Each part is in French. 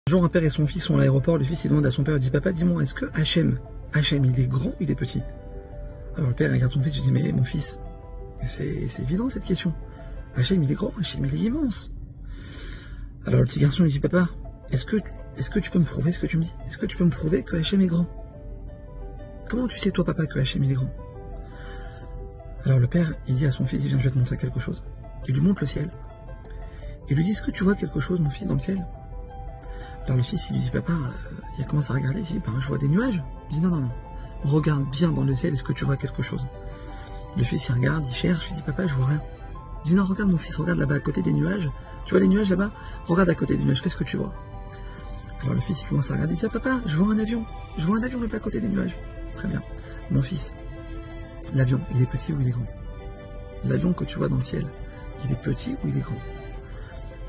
Un jour, un père et son fils sont à l'aéroport. Le fils il demande à son père, il dit papa, dis-moi, est-ce que Hachem, il est grand ou il est petit? Alors le père regarde son fils, il dit mais mon fils, c'est évident cette question. Hachem il est grand, Hachem il est immense. Alors le petit garçon lui dit papa, est-ce que tu peux me prouver ce que tu me dis? Est-ce que tu peux me prouver que Hachem est grand? Comment tu sais toi papa que Hachem il est grand? Alors le père il dit à son fils, il vient, je vais te montrer quelque chose. Il lui montre le ciel. Il lui dit, est-ce que tu vois quelque chose mon fils dans le ciel? Alors le fils il lui dit papa, il commence à regarder, il dit je vois des nuages. Il dit non, regarde bien dans le ciel, est-ce que tu vois quelque chose? Le fils il regarde, il cherche, il dit papa je vois rien. Il dit non, regarde mon fils, regarde là-bas à côté des nuages, tu vois les nuages là-bas? Regarde à côté des nuages, qu'est-ce que tu vois? Alors le fils il commence à regarder, il dit papa je vois un avion là-bas à côté des nuages. Très bien, mon fils, l'avion il est petit ou il est grand? L'avion que tu vois dans le ciel, il est petit ou il est grand?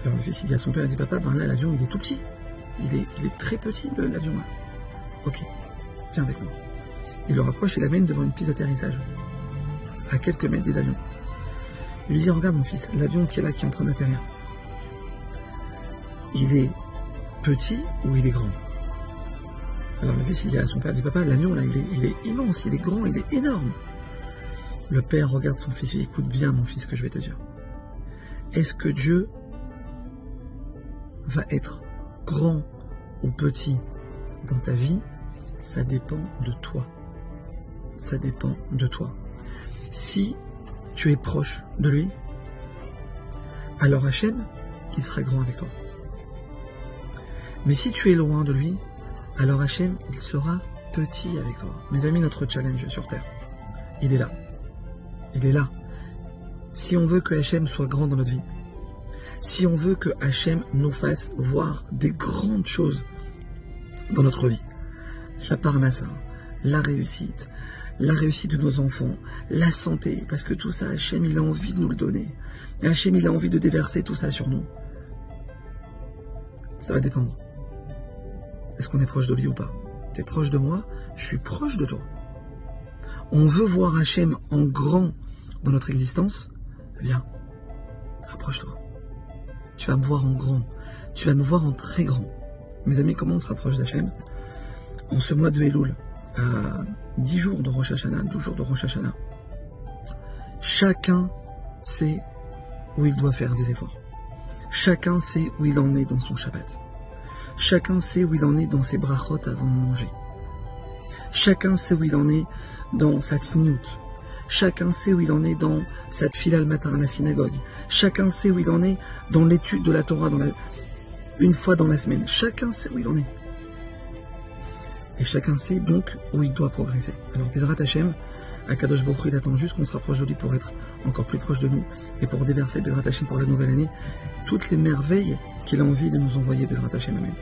Alors le fils il dit à son père, il dit papa là l'avion il est tout petit. Il est très petit l'avion là. Ok, viens avec moi. Il le rapproche et l'amène devant une piste d'atterrissage, à quelques mètres des avions. Il lui dit regarde mon fils, l'avion qui est là, qui est en train d'atterrir. Il est petit ou il est grand? Alors le fils il dit à son père, il dit papa l'avion là il est immense, il est grand, il est énorme. Le père regarde son fils et dit écoute bien mon fils ce que je vais te dire. Est-ce que Dieu va être grand ou petit dans ta vie? Ça dépend de toi. Ça dépend de toi. Si tu es proche de lui, alors Hachem, il sera grand avec toi. Mais si tu es loin de lui, alors Hachem, il sera petit avec toi. Mes amis, notre challenge sur terre, il est là. Il est là. Si on veut que Hachem soit grand dans notre vie, si on veut que Hachem nous fasse voir des grandes choses dans notre vie, la parnassa, la réussite de nos enfants, la santé, parce que tout ça, Hachem, il a envie de nous le donner. Et Hachem, il a envie de déverser tout ça sur nous. Ça va dépendre. Est-ce qu'on est proche de lui ou pas? Tu es proche de moi, je suis proche de toi. On veut voir Hachem en grand dans notre existence? Viens, rapproche-toi. Tu vas me voir en grand, tu vas me voir en très grand. Mes amis, comment on se rapproche d'Hachem? En ce mois de Elul, à 10 jours de Rosh Hashanah, 12 jours de Rosh Hashanah, chacun sait où il doit faire des efforts. Chacun sait où il en est dans son Shabbat. Chacun sait où il en est dans ses brachot avant de manger. Chacun sait où il en est dans sa tzniout. Chacun sait où il en est dans sa tfila le matin à la synagogue. Chacun sait où il en est dans l'étude de la Torah une fois dans la semaine. Chacun sait où il en est. Et chacun sait donc où il doit progresser. Alors Bezrat Hachem, Akadosh Baruch Hu, il attend juste qu'on se rapproche de lui pour être encore plus proche de nous et pour déverser Bezrat Hachem pour la nouvelle année toutes les merveilles qu'il a envie de nous envoyer. Bezrat Hachem, amen.